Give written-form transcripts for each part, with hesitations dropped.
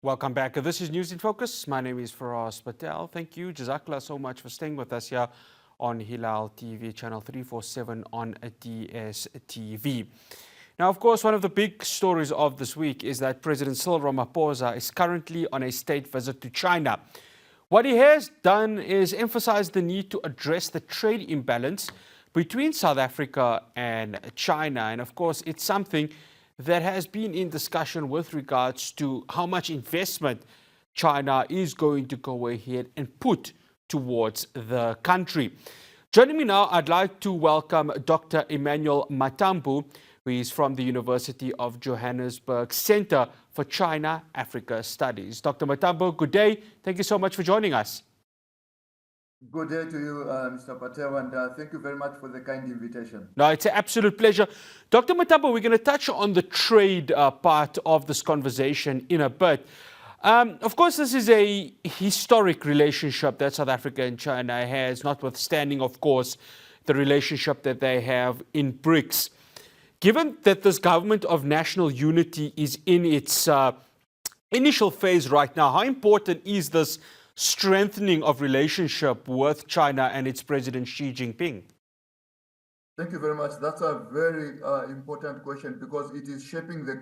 Welcome back. This is News in Focus. My name is Faraz Patel. Thank you, Jazakallah, so much for staying with us here on Hilaal TV, channel 347 on DSTV. Now, of course, one of the big stories of this week is that President Cyril Ramaphosa is currently on a state visit to China. What he has done is emphasize the need to address the trade imbalance between South Africa and China. And of course, it's something that has been in discussion with regards to how much investment China is going to go ahead and put towards the country. Joining me now, I'd like to welcome Dr. Emmanuel Matambo, who is from the University of Johannesburg Center for China-Africa Studies. Dr. Matambo, good day. Thank you so much for joining us. Good day to you, Mr. Patel, and thank you very much for the kind invitation. No, it's an absolute pleasure. Dr. Matambo, we're going to touch on the trade part of this conversation in a bit. Of course, this is a historic relationship that South Africa and China has, notwithstanding, of course, the relationship that they have in BRICS. Given that this government of national unity is in its initial phase right now, how important is this strengthening of relationship with China and its President Xi Jinping? Thank you very much. That's a very important question because it is shaping the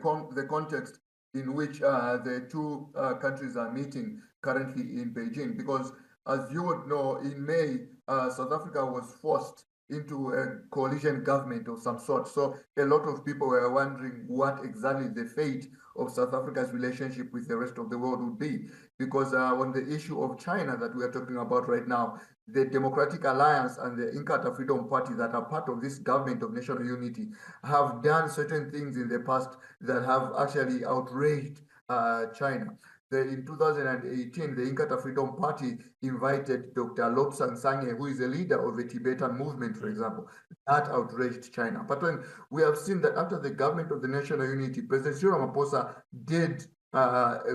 context in which the two countries are meeting currently in Beijing. Because as you would know, in May, South Africa was forced into a coalition government of some sort. So a lot of people were wondering what exactly the fate of South Africa's relationship with the rest of the world would be. Because on the issue of China that we are talking about right now, the Democratic Alliance and the Inkatha Freedom Party that are part of this government of national unity have done certain things in the past that have actually outraged China. In 2018, the Inkatha Freedom Party invited Dr. Lobsang Sangye, who is a leader of the Tibetan movement, for example. That outraged China. But when we have seen that after the government of the national unity, President Cyril Ramaphosa did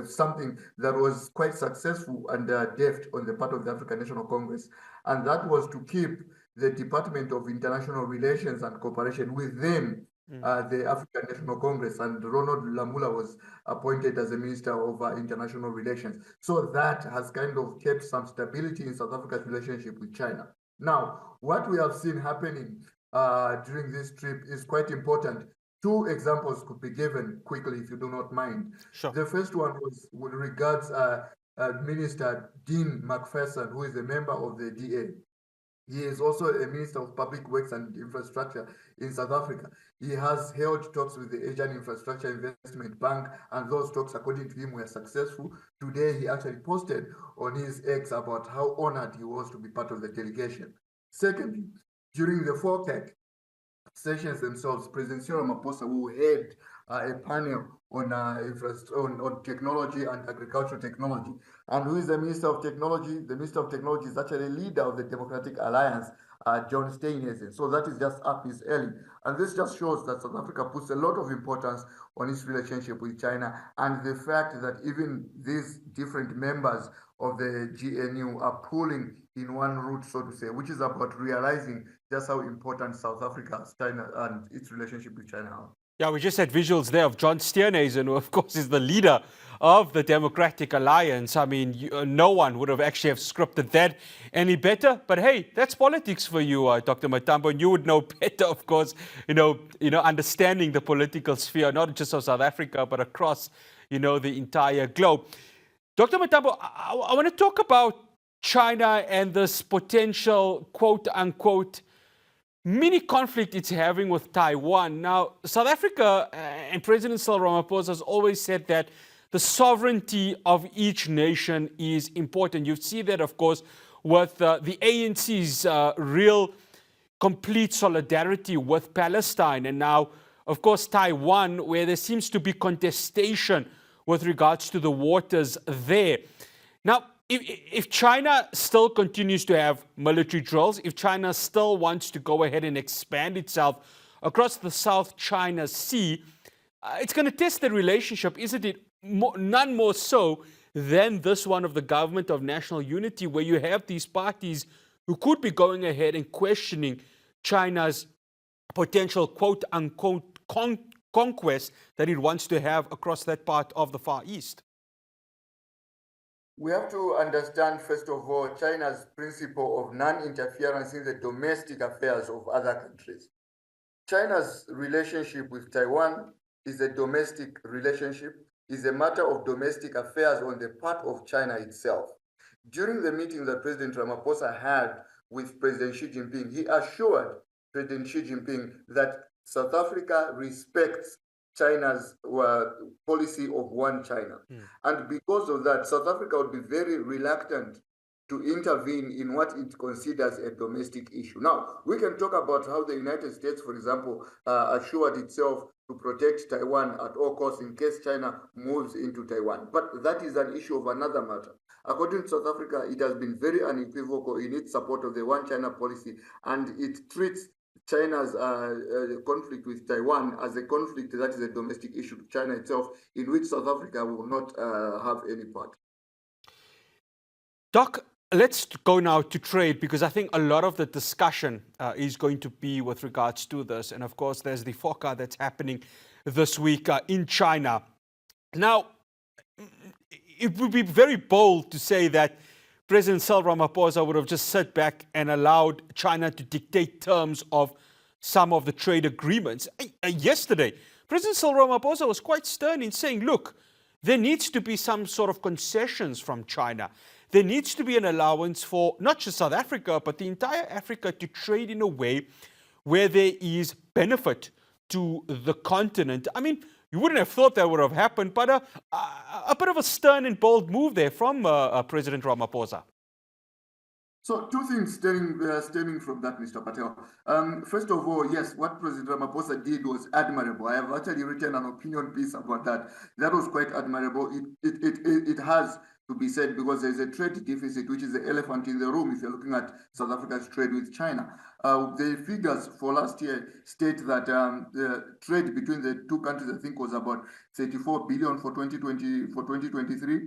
something that was quite successful and deft on the part of the African National Congress, and that was to keep the Department of International Relations and Cooperation within the African National Congress, and Ronald Lamula was appointed as the Minister of International Relations. So that has kind of kept some stability in South Africa's relationship with China. Now, what we have seen happening during this trip is quite important. Two examples could be given quickly, if you do not mind. Sure. The first one was with regards Minister Dean McPherson, who is a member of the DA. He is also a Minister of Public Works and Infrastructure in South Africa. He has held talks with the Asian Infrastructure Investment Bank, and those talks, according to him, were successful. Today, he actually posted on his X about how honored he was to be part of the delegation. Secondly, during the FOCAC sessions themselves, President Cyril Ramaphosa will head a panel on technology and agricultural technology. And who is the Minister of Technology? The Minister of Technology is actually leader of the Democratic Alliance, John Steenhuisen. So that is just up his alley. And this just shows that South Africa puts a lot of importance on its relationship with China, and the fact that even these different members of the GNU are pulling in one route, so to say, which is about realizing just how important South Africa, China, and its relationship with China are. Yeah, we just had visuals there of John Steenhuisen, who of course is the leader of the Democratic Alliance. I mean, no one would have actually have scripted that any better. But hey, that's politics for you, Dr. Matambo. And you would know better, of course, understanding the political sphere, not just of South Africa, but across, the entire globe. Dr. Matambo, I want to talk about China and this potential, quote unquote, mini conflict it's having with Taiwan. Now, South Africa and President Cyril Ramaphosa has always said that the sovereignty of each nation is important. You see that, of course, with the ANC's real complete solidarity with Palestine. And now, of course, Taiwan, where there seems to be contestation with regards to the waters there. Now, if China still continues to have military drills, if China still wants to go ahead and expand itself across the South China Sea, it's going to test the relationship, isn't it? None more so than this one of the government of national unity, where you have these parties who could be going ahead and questioning China's potential quote-unquote conquest that it wants to have across that part of the Far East. We have to understand, first of all, China's principle of non-interference in the domestic affairs of other countries. China's relationship with Taiwan is a domestic relationship, is a matter of domestic affairs on the part of China itself. During the meeting that President Ramaphosa had with President Xi Jinping, he assured President Xi Jinping that South Africa respects China's policy of one China. And because of that, South Africa would be very reluctant to intervene in what it considers a domestic issue. Now, we can talk about how the United States, for example, assured itself to protect Taiwan at all costs in case China moves into Taiwan. But that is an issue of another matter. According to South Africa, it has been very unequivocal in its support of the one China policy, and it treats China's conflict with Taiwan as a conflict that is a domestic issue to China itself, in which South Africa will not have any part. Doc, let's go now to trade, because I think a lot of the discussion is going to be with regards to this. And of course, there's the FOCA that's happening this week in China. Now, it would be very bold to say that President Cyril Ramaphosa would have just sat back and allowed China to dictate terms of some of the trade agreements. Yesterday, President Cyril Ramaphosa was quite stern in saying, look, there needs to be some sort of concessions from China. There needs to be an allowance for not just South Africa, but the entire Africa to trade in a way where there is benefit to the continent. I mean, you wouldn't have thought that would have happened, but a bit of a stern and bold move there from President Ramaphosa. So two things stemming from that, Mr. Patel. First of all, yes, what President Ramaphosa did was admirable. I have actually written an opinion piece about that. That was quite admirable. It has to be said, because there's a trade deficit, which is the elephant in the room if you're looking at South Africa's trade with China. The figures for last year state that the trade between the two countries, I think, was about 34 billion for 2023.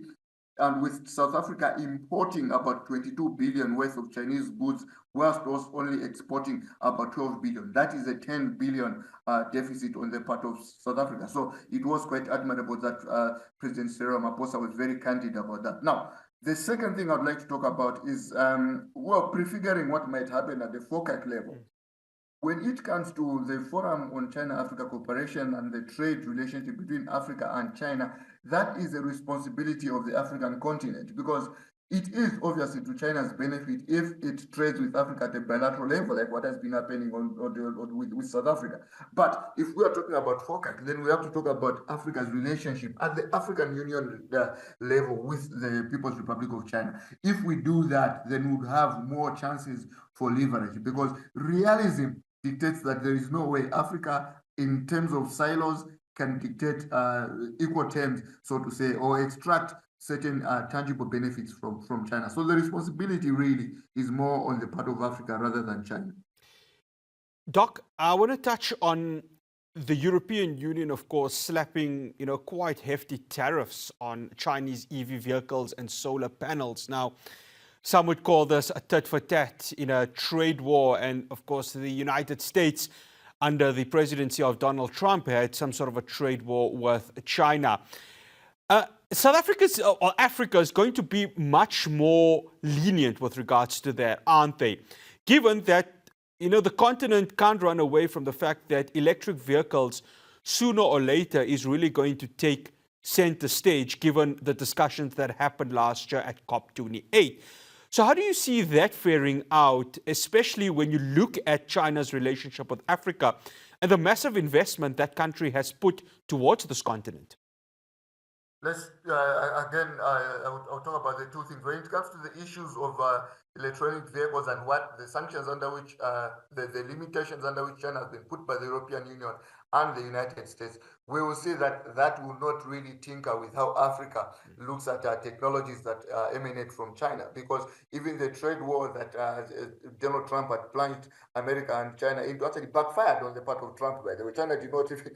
And with South Africa importing about 22 billion worth of Chinese goods, whilst was only exporting about 12 billion. That is a 10 billion deficit on the part of South Africa. So it was quite admirable that President Cyril Ramaphosa was very candid about that. Now, the second thing I'd like to talk about is, prefiguring what might happen at the FOCAC level. When it comes to the Forum on China-Africa Cooperation and the trade relationship between Africa and China, that is a responsibility of the African continent, because it is obviously to China's benefit if it trades with Africa at a bilateral level, like what has been happening with South Africa. But if we are talking about FOCAC, then we have to talk about Africa's relationship at the African Union level with the People's Republic of China. If we do that, then we would have more chances for leverage, because realism dictates that there is no way Africa, in terms of silos, can dictate equal terms, so to say, or extract certain tangible benefits from China. So the responsibility really is more on the part of Africa rather than China. Doc, I want to touch on the European Union, of course, slapping quite hefty tariffs on Chinese EV vehicles and solar panels. Now, some would call this a tit for tat in a trade war. And of course, the United States, under the presidency of Donald Trump, had some sort of a trade war with China. South Africa is going to be much more lenient with regards to that, aren't they? Given that, the continent can't run away from the fact that electric vehicles, sooner or later, is really going to take center stage, given the discussions that happened last year at COP28. So how do you see that faring out, especially when you look at China's relationship with Africa and the massive investment that country has put towards this continent? Let's I'll talk about the two things. When it comes to the issues of electronic vehicles and what the sanctions under which, the limitations under which China has been put by the European Union and the United States, we will see that that will not really tinker with how Africa looks at technologies that emanate from China, because even the trade war that Donald Trump had plunged America and China into actually backfired on the part of Trump, by the way. China did not even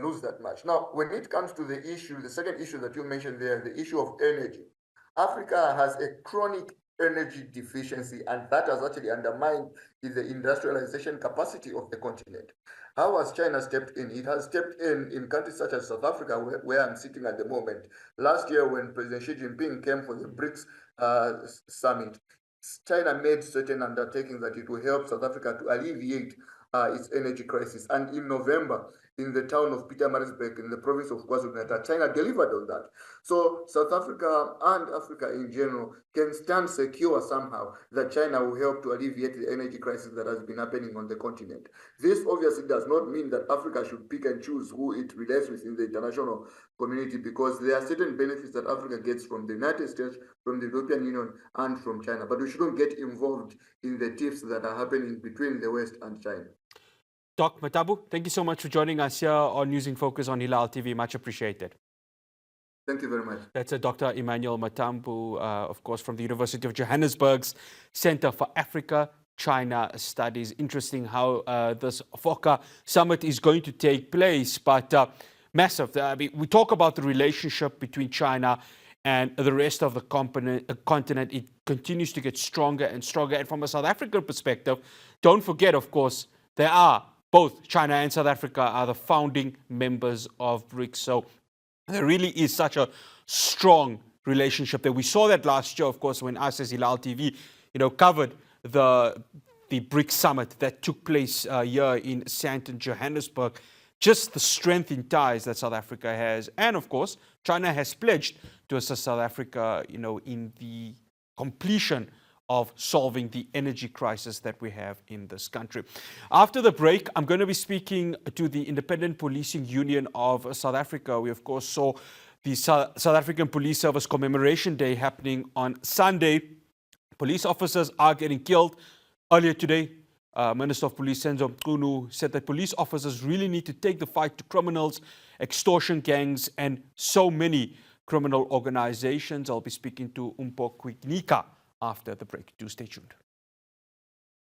lose that much. Now, when it comes to the issue, the second issue that you mentioned there, the issue of energy, Africa has a chronic energy deficiency, and that has actually undermined the industrialization capacity of the continent. How has China stepped in? It has stepped in countries such as South Africa, where I'm sitting at the moment. Last year, when President Xi Jinping came for the BRICS summit, China made certain undertakings that it will help South Africa to alleviate its energy crisis. And in November, in the town of Pietermaritzburg, in the province of KwaZulu-Natal, China delivered on that. So South Africa and Africa in general can stand secure somehow that China will help to alleviate the energy crisis that has been happening on the continent. This obviously does not mean that Africa should pick and choose who it relates with in the international community, because there are certain benefits that Africa gets from the United States, from the European Union, and from China. But we shouldn't get involved in the tiffs that are happening between the West and China. Doc Matambo, thank you so much for joining us here on News in Focus on Hilaal TV. Much appreciated. Thank you very much. That's Dr. Emmanuel Matambo, of course, from the University of Johannesburg's Center for Africa-China Studies. Interesting how this FOCA summit is going to take place, but massive. I mean, we talk about the relationship between China and the rest of the continent. It continues to get stronger and stronger. And from a South African perspective, don't forget, of course, there are both China and South Africa are the founding members of BRICS. So there really is such a strong relationship there. We saw that last year, of course, when us as Hilaal TV, covered the BRICS summit that took place here in Sandton, Johannesburg. Just the strength in ties that South Africa has, and of course, China has pledged to assist South Africa, in the completion of solving the energy crisis that we have in this country. After the break, I'm going to be speaking to the Independent Policing Union of South Africa. We, of course, saw the South African Police Service Commemoration Day happening on Sunday. Police officers are getting killed. Earlier today, Minister of Police Senzo Mchunu said that police officers really need to take the fight to criminals, extortion gangs, and so many criminal organizations. I'll be speaking to Umpo Kwiknika after the break. Do stay tuned.